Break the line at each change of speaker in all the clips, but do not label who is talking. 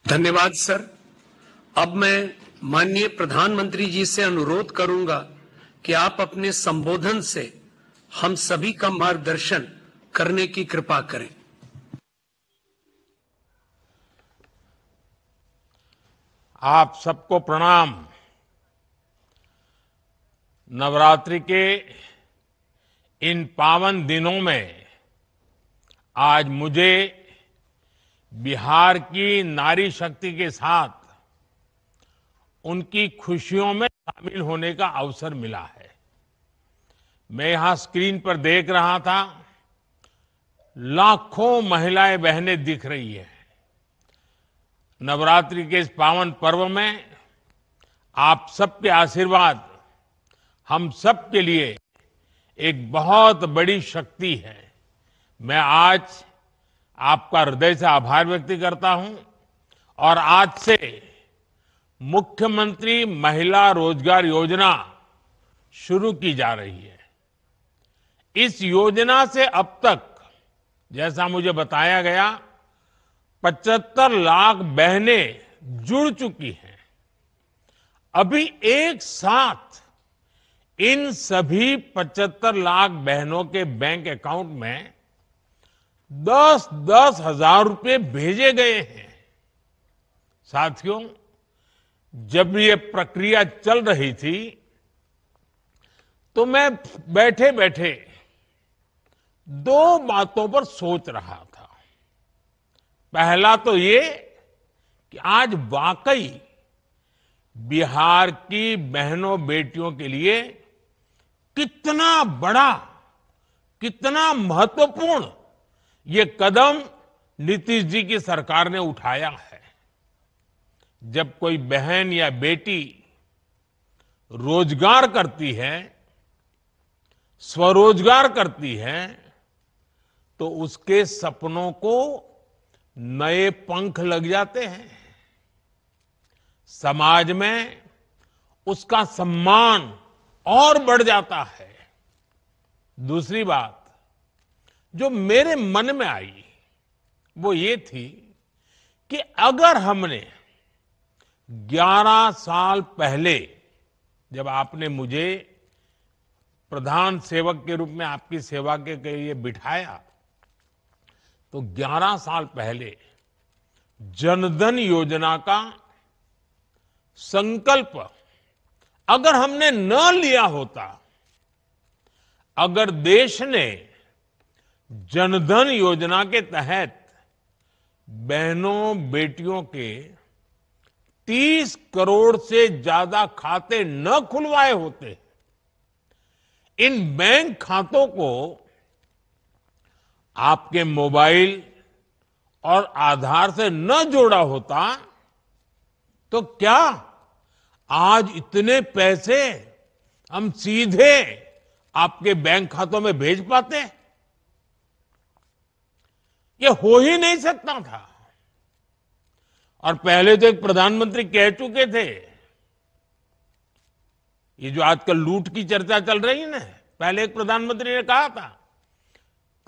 धन्यवाद सर। अब मैं माननीय प्रधानमंत्री जी से अनुरोध करूंगा कि आप अपने संबोधन से हम सभी का मार्गदर्शन करने की कृपा करें।
आप सबको प्रणाम। नवरात्रि के इन पावन दिनों में आज मुझे बिहार की नारी शक्ति के साथ उनकी खुशियों में शामिल होने का अवसर मिला है। मैं यहां स्क्रीन पर देख रहा था, लाखों महिलाएं बहनें दिख रही हैं। नवरात्रि के इस पावन पर्व में आप सबके आशीर्वाद हम सब के लिए एक बहुत बड़ी शक्ति है। मैं आज आपका हृदय से आभार व्यक्त करता हूं और आज से मुख्यमंत्री महिला रोजगार योजना शुरू की जा रही है। इस योजना से अब तक जैसा मुझे बताया गया 75 लाख बहनें जुड़ चुकी हैं। अभी एक साथ इन सभी 75 लाख बहनों के बैंक अकाउंट में 10-10 हजार रुपए भेजे गए हैं। साथियों, जब ये प्रक्रिया चल रही थी तो मैं बैठे बैठे दो बातों पर सोच रहा था। पहला तो ये कि आज वाकई बिहार की बहनों बेटियों के लिए कितना बड़ा, कितना महत्वपूर्ण ये कदम नीतीश जी की सरकार ने उठाया है। जब कोई बहन या बेटी रोजगार करती है, स्वरोजगार करती है, तो उसके सपनों को नए पंख लग जाते हैं। समाज में उसका सम्मान और बढ़ जाता है। दूसरी बात जो मेरे मन में आई वो ये थी कि अगर हमने 11 साल पहले जब आपने मुझे प्रधान सेवक के रूप में आपकी सेवा के लिए बिठाया, तो 11 साल पहले जनधन योजना का संकल्प अगर हमने न लिया होता, अगर देश ने जनधन योजना के तहत बहनों बेटियों के 30 करोड़ से ज्यादा खाते न खुलवाए होते, इन बैंक खातों को आपके मोबाइल और आधार से न जोड़ा होता, तो क्या आज इतने पैसे हम सीधे आपके बैंक खातों में भेज पाते? ये हो ही नहीं सकता था। और पहले तो एक प्रधानमंत्री कह चुके थे, ये जो आजकल लूट की चर्चा चल रही है ना, पहले एक प्रधानमंत्री ने कहा था,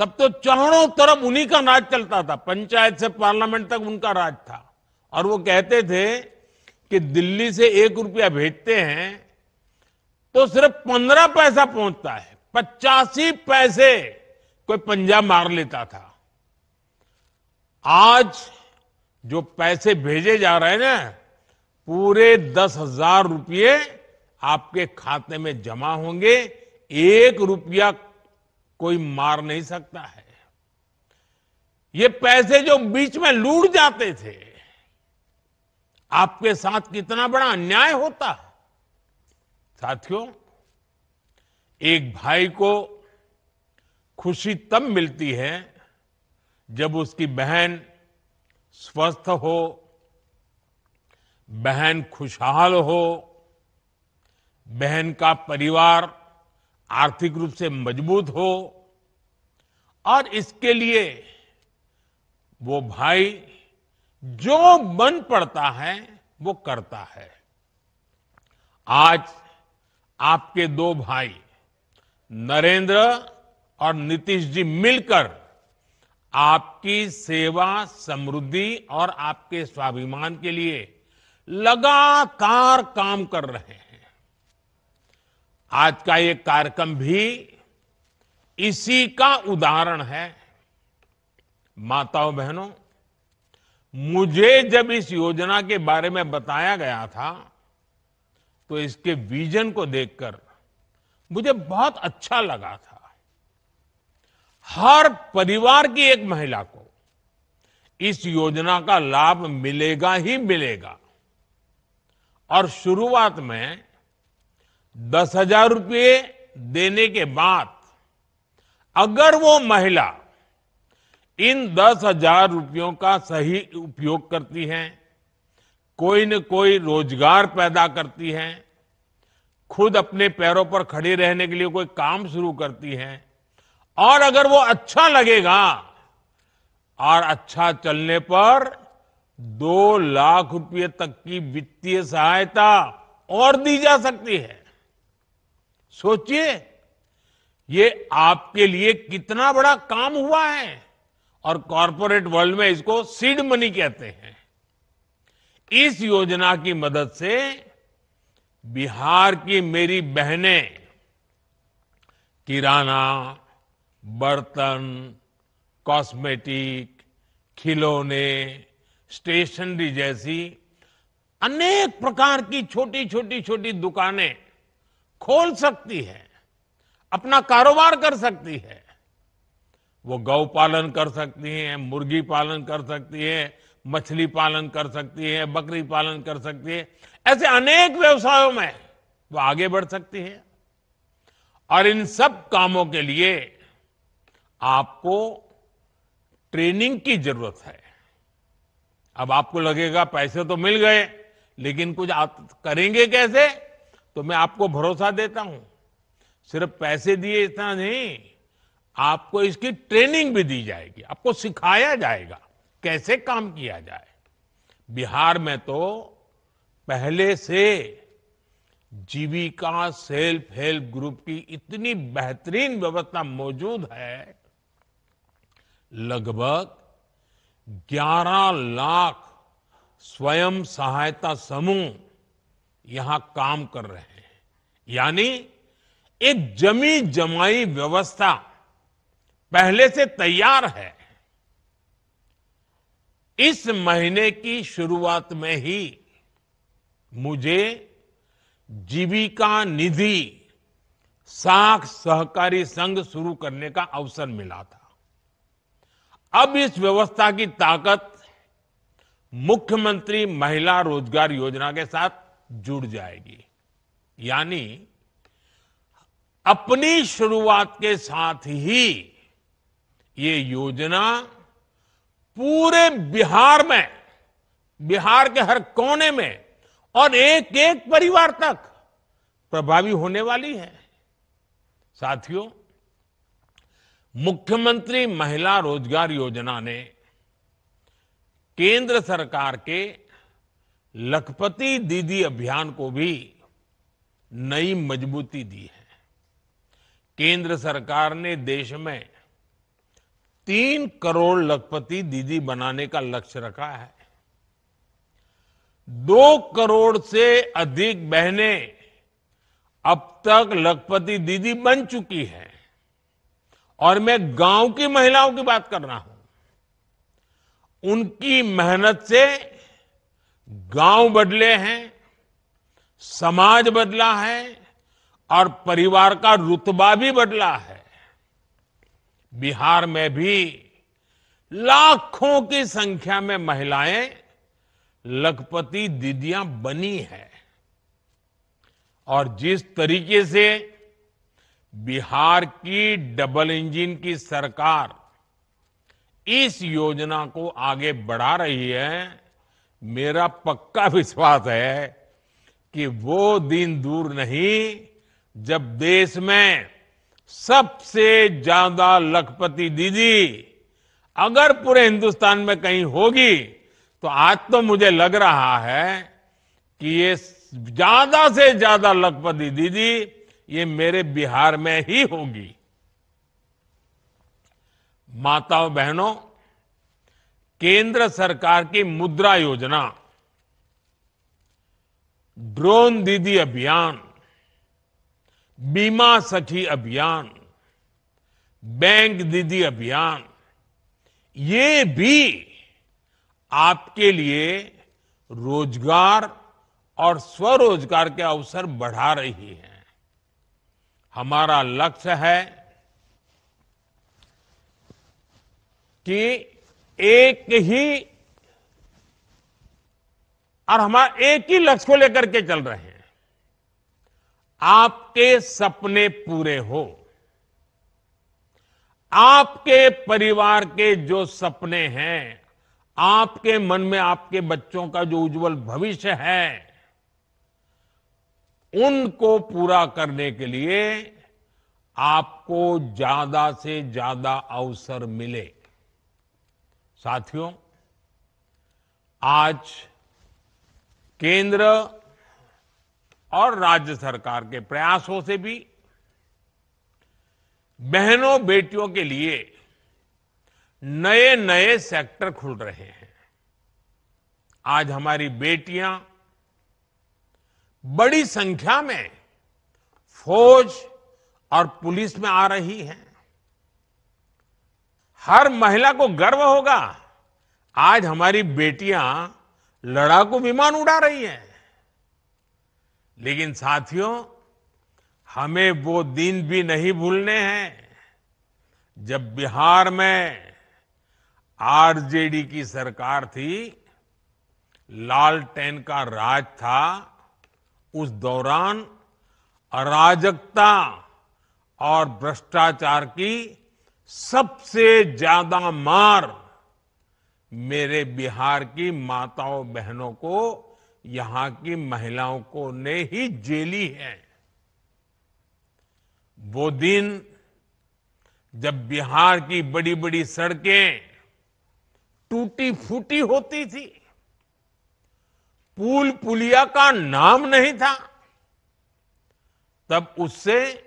तब तो चारों तरफ उन्हीं का राज चलता था, पंचायत से पार्लियामेंट तक उनका राज था। और वो कहते थे कि दिल्ली से 1 रुपया भेजते हैं तो सिर्फ 15 पैसा पहुंचता है, 85 पैसे कोई पंजाब मार लेता था। आज जो पैसे भेजे जा रहे हैं ना, पूरे 10,000 रुपये आपके खाते में जमा होंगे। 1 रुपया कोई मार नहीं सकता है। ये पैसे जो बीच में लूट जाते थे, आपके साथ कितना बड़ा अन्याय होता। साथियों, एक भाई को खुशी तब मिलती है जब उसकी बहन स्वस्थ हो, बहन खुशहाल हो, बहन का परिवार आर्थिक रूप से मजबूत हो, और इसके लिए वो भाई जो बन पड़ता है वो करता है। आज आपके 2 भाई नरेंद्र और नीतीश जी मिलकर आपकी सेवा, समृद्धि और आपके स्वाभिमान के लिए लगातार काम कर रहे हैं। आज का ये कार्यक्रम भी इसी का उदाहरण है। माताओं बहनों, मुझे जब इस योजना के बारे में बताया गया था तो इसके विजन को देखकर मुझे बहुत अच्छा लगा था। हर परिवार की एक महिला को इस योजना का लाभ मिलेगा ही मिलेगा। और शुरुआत में 10,000 रुपये देने के बाद अगर वो महिला इन 10,000 रुपयों का सही उपयोग करती है, कोई न कोई रोजगार पैदा करती है, खुद अपने पैरों पर खड़ी रहने के लिए कोई काम शुरू करती है, और अगर वो अच्छा लगेगा और अच्छा चलने पर 2 लाख रुपए तक की वित्तीय सहायता और दी जा सकती है। सोचिए, ये आपके लिए कितना बड़ा काम हुआ है। और कॉरपोरेट वर्ल्ड में इसको सीड मनी कहते हैं। इस योजना की मदद से बिहार की मेरी बहनें किराना, बर्तन, कॉस्मेटिक, खिलौने, स्टेशनरी जैसी अनेक प्रकार की छोटी दुकानें खोल सकती है, अपना कारोबार कर सकती है। वो गौ पालन कर सकती हैं, मुर्गी पालन कर सकती है, मछली पालन कर सकती है, बकरी पालन कर सकती है। ऐसे अनेक व्यवसायों में वो आगे बढ़ सकती है। और इन सब कामों के लिए आपको ट्रेनिंग की जरूरत है। अब आपको लगेगा पैसे तो मिल गए, लेकिन कुछ आप करेंगे कैसे? तो मैं आपको भरोसा देता हूं, सिर्फ पैसे दिए इतना नहीं, आपको इसकी ट्रेनिंग भी दी जाएगी, आपको सिखाया जाएगा कैसे काम किया जाए। बिहार में तो पहले से जीविका सेल्फ हेल्प ग्रुप की इतनी बेहतरीन व्यवस्था मौजूद है। लगभग 11 लाख स्वयं सहायता समूह यहां काम कर रहे हैं। यानी एक जमी जमाई व्यवस्था पहले से तैयार है। इस महीने की शुरुआत में ही मुझे जीविका निधि साख सहकारी संघ शुरू करने का अवसर मिला था। अब इस व्यवस्था की ताकत मुख्यमंत्री महिला रोजगार योजना के साथ जुड़ जाएगी। यानी अपनी शुरुआत के साथ ही ये योजना पूरे बिहार में, बिहार के हर कोने में और एक एक परिवार तक प्रभावी होने वाली है। साथियों, मुख्यमंत्री महिला रोजगार योजना ने केंद्र सरकार के लखपति दीदी अभियान को भी नई मजबूती दी है। केंद्र सरकार ने देश में 3 करोड़ लखपति दीदी बनाने का लक्ष्य रखा है। 2 करोड़ से अधिक बहनें अब तक लखपति दीदी बन चुकी है। और मैं गांव की महिलाओं की बात कर रहा हूं। उनकी मेहनत से गांव बदले हैं, समाज बदला है और परिवार का रुतबा भी बदला है। बिहार में भी लाखों की संख्या में महिलाएं लखपति दीदियां बनी है। और जिस तरीके से बिहार की डबल इंजन की सरकार इस योजना को आगे बढ़ा रही है, मेरा पक्का विश्वास है कि वो दिन दूर नहीं जब देश में सबसे ज्यादा लखपति दीदी अगर पूरे हिंदुस्तान में कहीं होगी तो आज तो मुझे लग रहा है कि ये ज्यादा से ज्यादा लखपति दीदी ये मेरे बिहार में ही होगी। माताओं बहनों, केंद्र सरकार की मुद्रा योजना, ड्रोन दीदी अभियान, बीमा सखी अभियान, बैंक दीदी अभियान, ये भी आपके लिए रोजगार और स्वरोजगार के अवसर बढ़ा रही है। हमारा लक्ष्य है कि एक ही लक्ष्य को लेकर के चल रहे हैं, आपके सपने पूरे हो। आपके परिवार के जो सपने हैं, आपके मन में आपके बच्चों का जो उज्जवल भविष्य है, उनको पूरा करने के लिए आपको ज्यादा से ज्यादा अवसर मिले। साथियों, आज केंद्र और राज्य सरकार के प्रयासों से भी बहनों बेटियों के लिए नए नए सेक्टर खुल रहे हैं। आज हमारी बेटियां बड़ी संख्या में फौज और पुलिस में आ रही हैं। हर महिला को गर्व होगा, आज हमारी बेटियां लड़ाकू विमान उड़ा रही हैं। लेकिन साथियों, हमें वो दिन भी नहीं भूलने हैं जब बिहार में आरजेडी की सरकार थी, लालटेन का राज था। उस दौरान अराजकता और भ्रष्टाचार की सबसे ज्यादा मार मेरे बिहार की माताओं बहनों को, यहां की महिलाओं को ने ही झेली है। वो दिन जब बिहार की बड़ी बड़ी सड़कें टूटी फूटी होती थी, पुल पुलिया का नाम नहीं था, तब उससे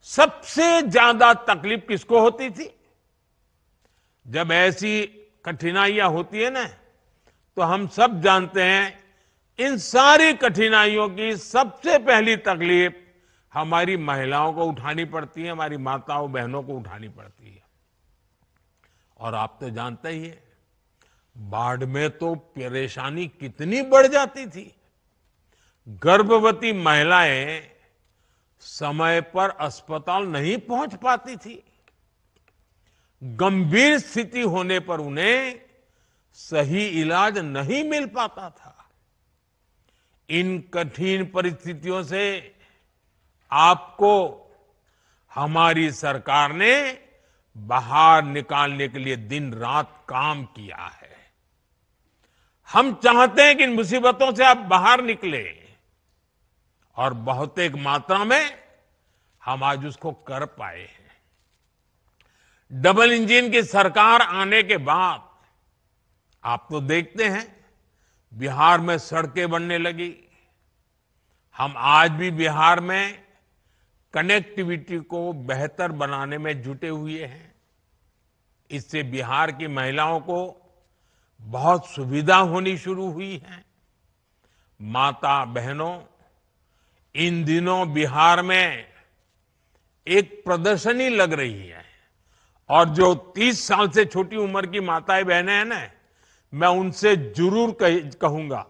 सबसे ज्यादा तकलीफ किसको होती थी? जब ऐसी कठिनाइयां होती है ना, तो हम सब जानते हैं, इन सारी कठिनाइयों की सबसे पहली तकलीफ हमारी महिलाओं को उठानी पड़ती है, हमारी माताओं बहनों को उठानी पड़ती है। और आप तो जानते ही हैं, बाढ़ में तो परेशानी कितनी बढ़ जाती थी। गर्भवती महिलाएं समय पर अस्पताल नहीं पहुंच पाती थी। गंभीर स्थिति होने पर उन्हें सही इलाज नहीं मिल पाता था। इन कठिन परिस्थितियों से आपको हमारी सरकार ने बाहर निकालने के लिए दिन रात काम किया है। हम चाहते हैं कि इन मुसीबतों से आप बाहर निकले, और बहुतेक मात्रा में हम आज उसको कर पाए हैं। डबल इंजन की सरकार आने के बाद आप तो देखते हैं, बिहार में सड़कें बनने लगी। हम आज भी बिहार में कनेक्टिविटी को बेहतर बनाने में जुटे हुए हैं। इससे बिहार की महिलाओं को बहुत सुविधा होनी शुरू हुई है। माता बहनों, इन दिनों बिहार में एक प्रदर्शनी लग रही है, और जो 30 साल से छोटी उम्र की माताएं बहनें हैं ना, मैं उनसे जरूर कहूंगा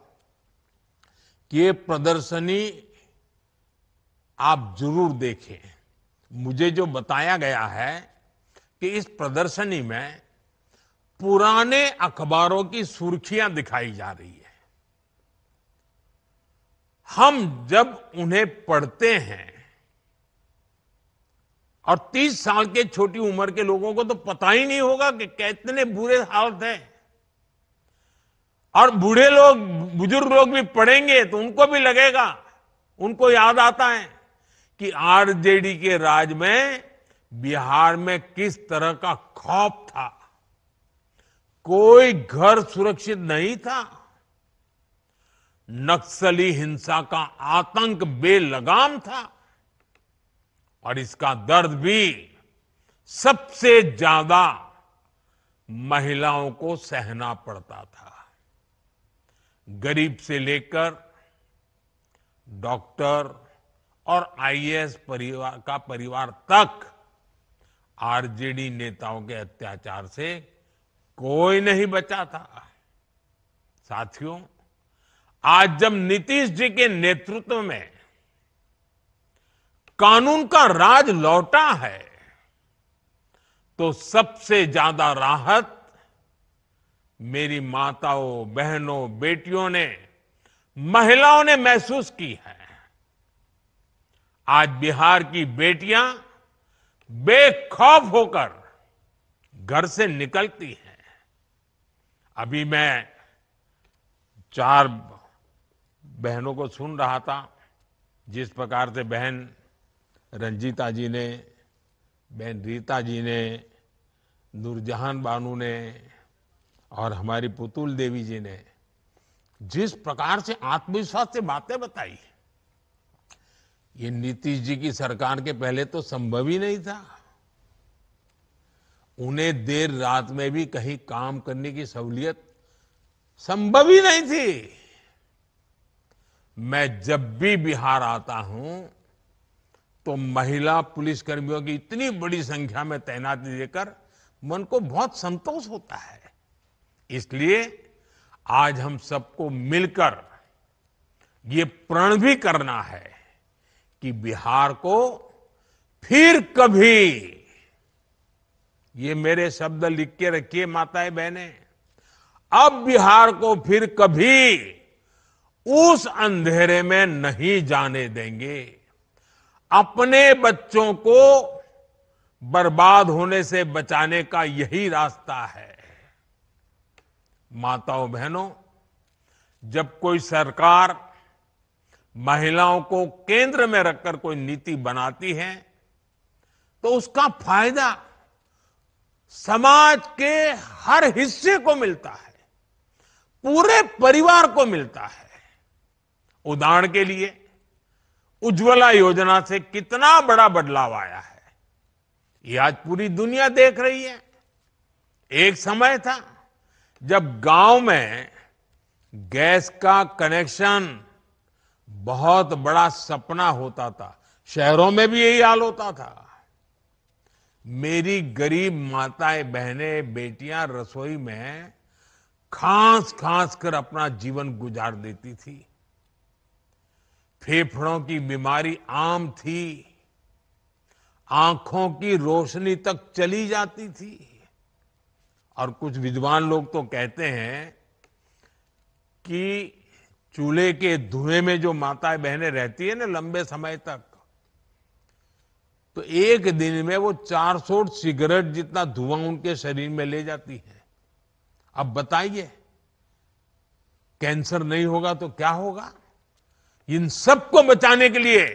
कि ये प्रदर्शनी आप जरूर देखें। मुझे जो बताया गया है कि इस प्रदर्शनी में पुराने अखबारों की सुर्खियां दिखाई जा रही है। हम जब उन्हें पढ़ते हैं, और 30 साल के छोटी उम्र के लोगों को तो पता ही नहीं होगा कि कितने बुरे हालत हैं। और बूढ़े लोग, बुजुर्ग लोग भी पढ़ेंगे तो उनको भी लगेगा, उनको याद आता है कि आरजेडी के राज में बिहार में किस तरह का खौफ था। कोई घर सुरक्षित नहीं था। नक्सली हिंसा का आतंक बेलगाम था, और इसका दर्द भी सबसे ज्यादा महिलाओं को सहना पड़ता था। गरीब से लेकर डॉक्टर और आईएएस परिवार तक आरजेडी नेताओं के अत्याचार से कोई नहीं बचा था। साथियों, आज जब नीतीश जी के नेतृत्व में कानून का राज लौटा है, तो सबसे ज्यादा राहत मेरी माताओं, बहनों, बेटियों ने, महिलाओं ने महसूस की है। आज बिहार की बेटियां बेखौफ होकर घर से निकलती हैं। अभी मैं 4 बहनों को सुन रहा था, जिस प्रकार से बहन रंजीता जी ने, बहन रीता जी ने, नूरजहान बानू ने और हमारी पुतुल देवी जी ने जिस प्रकार से आत्मविश्वास से बातें बताई, ये नीतीश जी की सरकार के पहले तो संभव ही नहीं था। उन्हें देर रात में भी कहीं काम करने की सहूलियत संभव ही नहीं थी। मैं जब भी बिहार आता हूं तो महिला पुलिसकर्मियों की इतनी बड़ी संख्या में तैनाती देकर मन को बहुत संतोष होता है। इसलिए आज हम सबको मिलकर ये प्रण भी करना है कि बिहार को फिर कभी, ये मेरे शब्द लिख के रखिए माताएं बहनें, अब बिहार को फिर कभी उस अंधेरे में नहीं जाने देंगे। अपने बच्चों को बर्बाद होने से बचाने का यही रास्ता है। माताओं बहनों, जब कोई सरकार महिलाओं को केंद्र में रखकर कोई नीति बनाती है तो उसका फायदा समाज के हर हिस्से को मिलता है, पूरे परिवार को मिलता है। उदाहरण के लिए उज्ज्वला योजना से कितना बड़ा बदलाव आया है, ये आज पूरी दुनिया देख रही है। एक समय था जब गांव में गैस का कनेक्शन बहुत बड़ा सपना होता था, शहरों में भी यही हाल होता था। मेरी गरीब माताएं, बहनें, बेटियां रसोई में खांस खांस कर अपना जीवन गुजार देती थी। फेफड़ों की बीमारी आम थी, आंखों की रोशनी तक चली जाती थी। और कुछ विद्वान लोग तो कहते हैं कि चूल्हे के धुएं में जो माताएं बहनें रहती है ना लंबे समय तक, तो एक दिन में वो 400 सिगरेट जितना धुआं उनके शरीर में ले जाती है। अब बताइए, कैंसर नहीं होगा तो क्या होगा? इन सबको बचाने के लिए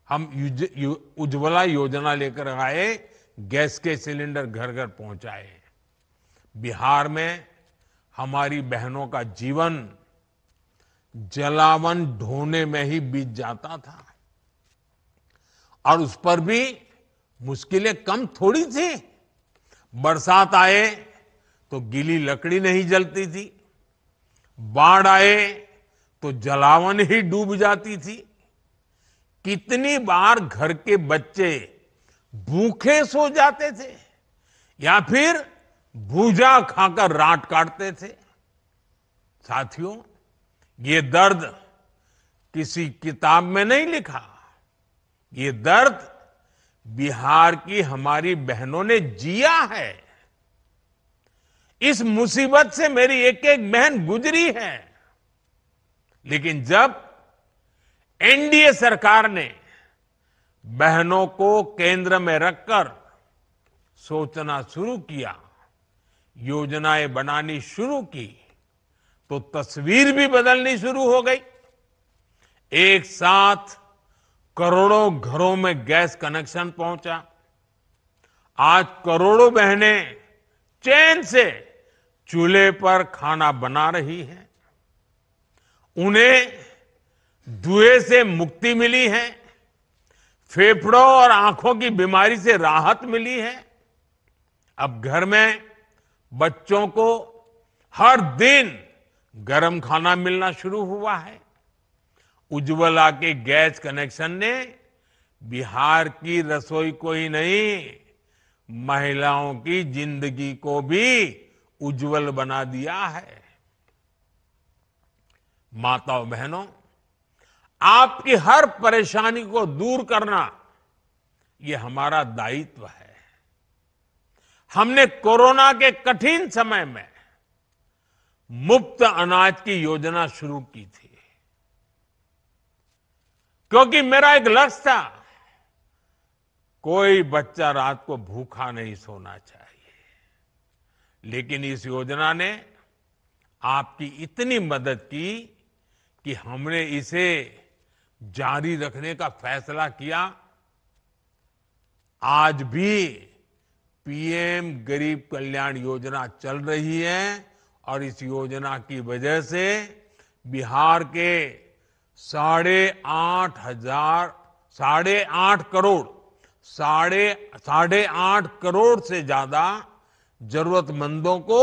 हम उज्ज्वला योजना लेकर आए, गैस के सिलेंडर घर घर पहुंचाए। बिहार में हमारी बहनों का जीवन जलावन ढोने में ही बीत जाता था, और उस पर भी मुश्किलें कम थोड़ी थी। बरसात आए तो गीली लकड़ी नहीं जलती थी, बाढ़ आए तो जलावन ही डूब जाती थी। कितनी बार घर के बच्चे भूखे सो जाते थे या फिर भूजा खाकर रात काटते थे। साथियों, ये दर्द किसी किताब में नहीं लिखा, ये दर्द बिहार की हमारी बहनों ने जिया है। इस मुसीबत से मेरी एक एक बहन गुजरी है। लेकिन जब एनडीए सरकार ने बहनों को केंद्र में रखकर सोचना शुरू किया, योजनाएं बनानी शुरू की, तो तस्वीर भी बदलनी शुरू हो गई। एक साथ करोड़ों घरों में गैस कनेक्शन पहुंचा। आज करोड़ों बहनें चैन से चूल्हे पर खाना बना रही हैं। उन्हें धुएं से मुक्ति मिली है, फेफड़ों और आंखों की बीमारी से राहत मिली है। अब घर में बच्चों को हर दिन गरम खाना मिलना शुरू हुआ है। उज्ज्वला के गैस कनेक्शन ने बिहार की रसोई को ही नहीं, महिलाओं की जिंदगी को भी उज्जवल बना दिया है। माताओं बहनों, आपकी हर परेशानी को दूर करना ये हमारा दायित्व है। हमने कोरोना के कठिन समय में मुफ्त अनाज की योजना शुरू की थी, क्योंकि मेरा एक लक्ष्य था, कोई बच्चा रात को भूखा नहीं सोना चाहिए। लेकिन इस योजना ने आपकी इतनी मदद की कि हमने इसे जारी रखने का फैसला किया। आज भी पीएम गरीब कल्याण योजना चल रही है और इस योजना की वजह से बिहार के 8.5 करोड़ से ज्यादा जरूरतमंदों को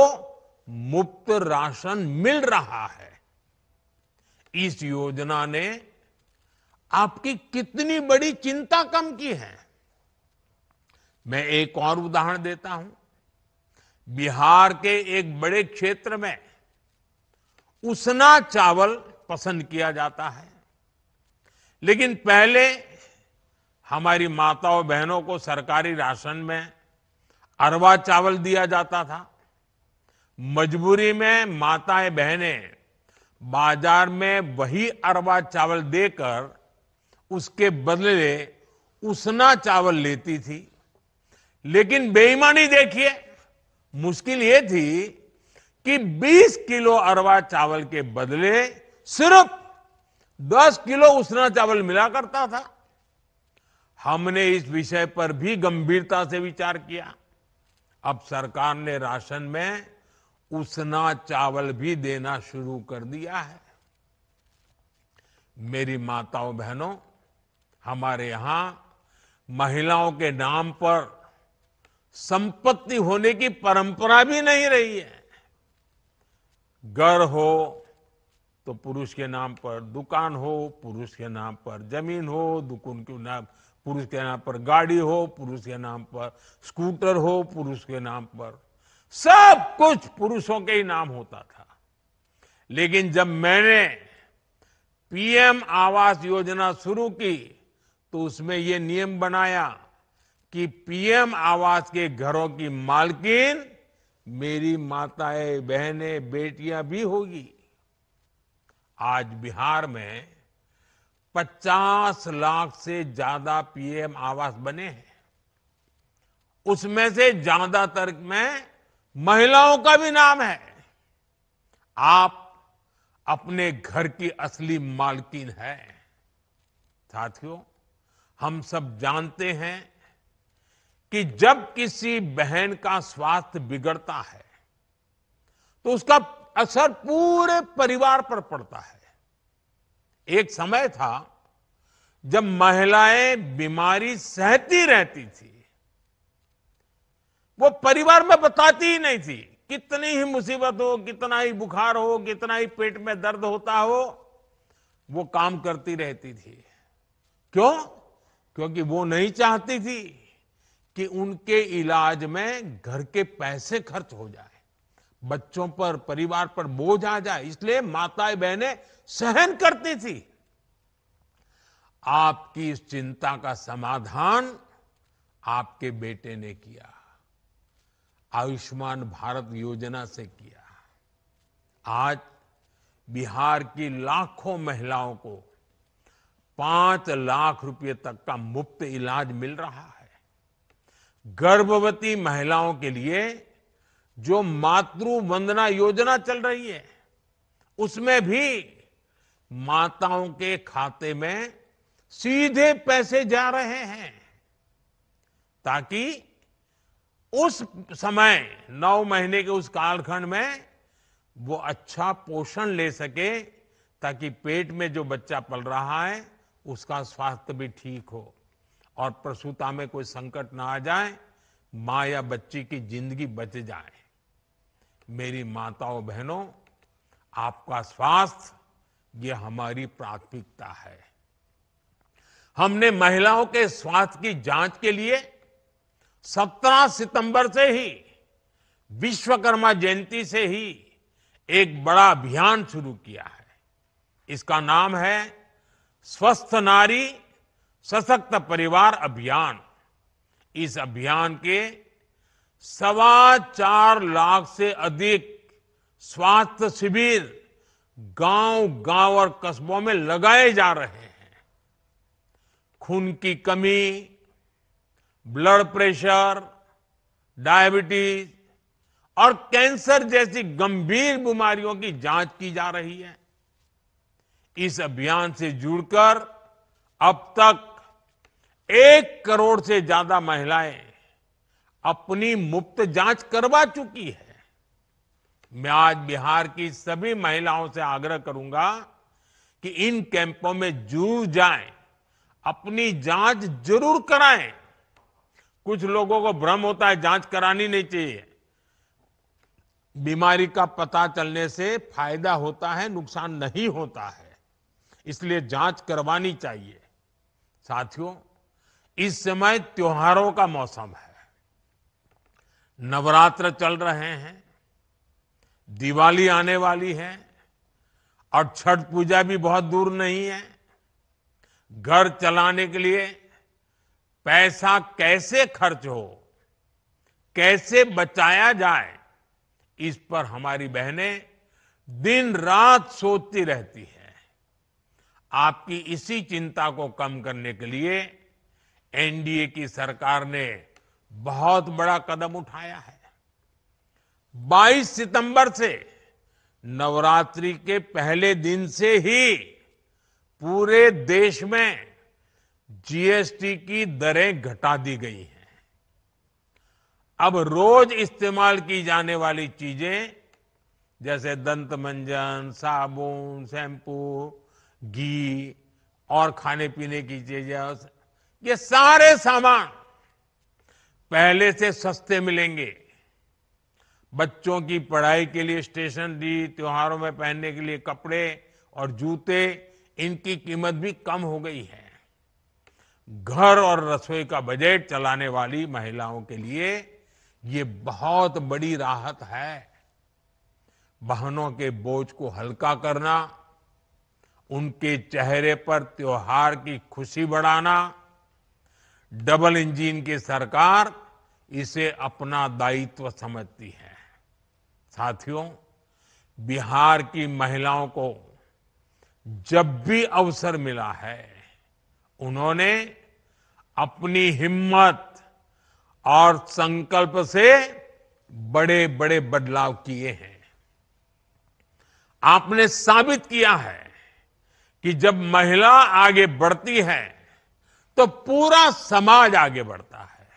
मुफ्त राशन मिल रहा है। इस योजना ने आपकी कितनी बड़ी चिंता कम की है। मैं एक और उदाहरण देता हूं। बिहार के एक बड़े क्षेत्र में उसना चावल पसंद किया जाता है, लेकिन पहले हमारी माताओं बहनों को सरकारी राशन में अरवा चावल दिया जाता था। मजबूरी में माताएं बहनें बाजार में वही अरवा चावल देकर उसके बदले उसना चावल लेती थी। लेकिन बेईमानी देखिए, मुश्किल ये थी कि 20 किलो अरवा चावल के बदले सिर्फ 10 किलो उसना चावल मिला करता था। हमने इस विषय पर भी गंभीरता से विचार किया। अब सरकार ने राशन में उसना चावल भी देना शुरू कर दिया है। मेरी माताओं बहनों, हमारे यहां महिलाओं के नाम पर संपत्ति होने की परंपरा भी नहीं रही है। घर हो तो पुरुष के नाम पर, दुकान हो पुरुष के नाम पर, जमीन हो दुकान के नाम पुरुष के नाम पर, गाड़ी हो पुरुष के नाम पर, स्कूटर हो पुरुष के नाम पर, सब कुछ पुरुषों के ही नाम होता था। लेकिन जब मैंने पीएम आवास योजना शुरू की तो उसमें यह नियम बनाया कि पीएम आवास के घरों की मालकिन मेरी माताएं बहनें बेटियां भी होगी। आज बिहार में 50 लाख से ज्यादा पीएम आवास बने हैं। उसमें से ज्यादातर में महिलाओं का भी नाम है। आप अपने घर की असली मालकिन है। साथियों, हम सब जानते हैं कि जब किसी बहन का स्वास्थ्य बिगड़ता है तो उसका असर पूरे परिवार पर पड़ता है। एक समय था जब महिलाएं बीमारी सहती रहती थी, वो परिवार में बताती ही नहीं थी। कितनी ही मुसीबत हो, कितना ही बुखार हो, कितना ही पेट में दर्द होता हो, वो काम करती रहती थी। क्यों? क्योंकि वो नहीं चाहती थी कि उनके इलाज में घर के पैसे खर्च हो जाए, बच्चों पर, परिवार पर बोझ आ जाए। इसलिए माताएं बहनें सहन करती थी। आपकी इस चिंता का समाधान आपके बेटे ने किया, आयुष्मान भारत योजना से किया। आज बिहार की लाखों महिलाओं को 5 लाख रुपए तक का मुफ्त इलाज मिल रहा है। गर्भवती महिलाओं के लिए जो मातृ वंदना योजना चल रही है, उसमें भी माताओं के खाते में सीधे पैसे जा रहे हैं, ताकि उस समय 9 महीने के उस कालखंड में वो अच्छा पोषण ले सके, ताकि पेट में जो बच्चा पल रहा है उसका स्वास्थ्य भी ठीक हो और प्रसूता में कोई संकट ना आ जाए, मां या बच्ची की जिंदगी बच जाए। मेरी माताओं बहनों, आपका स्वास्थ्य ये हमारी प्राथमिकता है। हमने महिलाओं के स्वास्थ्य की जांच के लिए 17 सितंबर से ही, विश्वकर्मा जयंती से ही एक बड़ा अभियान शुरू किया है। इसका नाम है स्वस्थ नारी सशक्त परिवार अभियान। इस अभियान के 4.25 लाख से अधिक स्वास्थ्य शिविर गांव-गांव और कस्बों में लगाए जा रहे हैं। खून की कमी, ब्लड प्रेशर, डायबिटीज और कैंसर जैसी गंभीर बीमारियों की जांच की जा रही है। इस अभियान से जुड़कर अब तक 1 करोड़ से ज्यादा महिलाएं अपनी मुफ्त जांच करवा चुकी है। मैं आज बिहार की सभी महिलाओं से आग्रह करूंगा कि इन कैंपों में जरूर जाएं, अपनी जांच जरूर कराएं। कुछ लोगों को भ्रम होता है जांच करानी नहीं चाहिए। बीमारी का पता चलने से फायदा होता है, नुकसान नहीं होता है, इसलिए जांच करवानी चाहिए। साथियों, इस समय त्योहारों का मौसम है, नवरात्र चल रहे हैं, दिवाली आने वाली है और छठ पूजा भी बहुत दूर नहीं है। घर चलाने के लिए पैसा कैसे खर्च हो, कैसे बचाया जाए, इस पर हमारी बहनें दिन रात सोचती रहती है। आपकी इसी चिंता को कम करने के लिए एनडीए की सरकार ने बहुत बड़ा कदम उठाया है। 22 सितंबर से नवरात्रि के पहले दिन से ही पूरे देश में जीएसटी की दरें घटा दी गई हैं। अब रोज इस्तेमाल की जाने वाली चीजें जैसे दंत मंजन, साबुन, शैम्पू, घी और खाने पीने की चीजें, ये सारे सामान पहले से सस्ते मिलेंगे। बच्चों की पढ़ाई के लिए स्टेशनरी, त्योहारों में पहनने के लिए कपड़े और जूते, इनकी कीमत भी कम हो गई है। घर और रसोई का बजट चलाने वाली महिलाओं के लिए ये बहुत बड़ी राहत है। बहनों के बोझ को हल्का करना, उनके चेहरे पर त्योहार की खुशी बढ़ाना, डबल इंजन की सरकार इसे अपना दायित्व समझती है। साथियों, बिहार की महिलाओं को जब भी अवसर मिला है, उन्होंने अपनी हिम्मत और संकल्प से बड़े बड़े बदलाव किए हैं। आपने साबित किया है कि जब महिला आगे बढ़ती है तो पूरा समाज आगे बढ़ता है।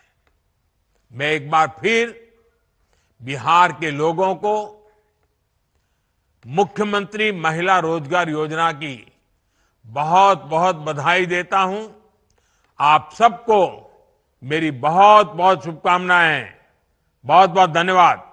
मैं एक बार फिर बिहार के लोगों को मुख्यमंत्री महिला रोजगार योजना की बहुत बहुत बधाई देता हूं। आप सबको मेरी बहुत बहुत शुभकामनाएं। बहुत बहुत धन्यवाद।